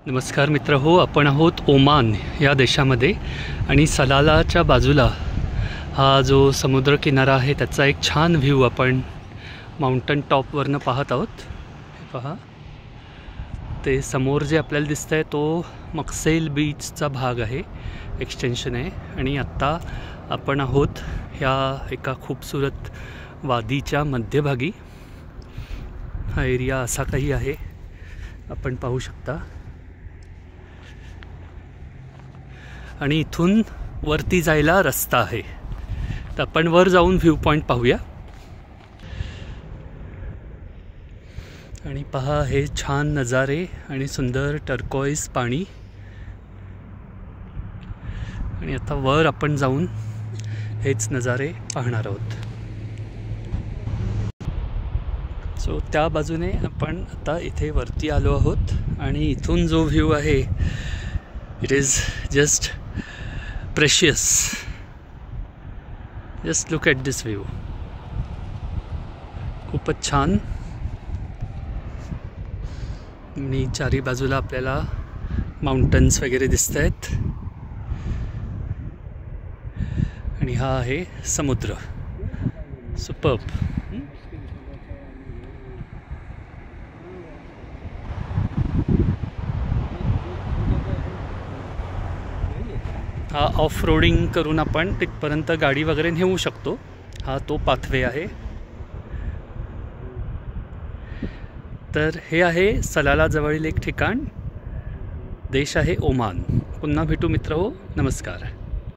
नमस्कार मित्र हो, आपण आहोत ओमान या देशामध्ये आणि सलालाच्या बाजूला हा जो समुद्र किनारा आहे त्याचा एक छान व्ह्यू आपण माउंटन टॉपवरनं पाहत आहोत. हे पहा, ते समोर जे आपल्याला दिसतंय तो मक्सेल बीचचा भाग आहे, एक्सटेन्शन आहे. आणि आत्ता आपण आहोत ह्या एका खूबसूरत वादीच्या मध्यभागी. हा एरिया असा काही आहे, आपण पाहू शकता. आणि इथून वरती जायला रस्ता आहे, तर आपण वर जाऊन व्ह्यू पॉइंट पाहूया. आणि पहा, हे छान नजारे आणि सुंदर टर्कोइज पाणी. आणि आता वर आपण जाऊन हेच नजारे पाहणार आहोत. सो त्या बाजूने आपण आता इथे वरती आलो आहोत आणि इथून जो व्ह्यू आहे it is just precious. Just look at this view. खूपच छान. आणि चारी बाजूला आपल्याला माउंटन्स वगैरे दिसत आहेत. आणि हा आहे समुद्र. सुपर्ब. हा ऑफ रोडिंग करून आपण तिथपर्यंत गाडी वगैरे नेऊ शकतो. हा तो पाथवे आहे. तर हे आहे सलालाजवळील एक ठिकाण. देश आहे ओमान. पुन्हा भेटू मित्र हो. नमस्कार.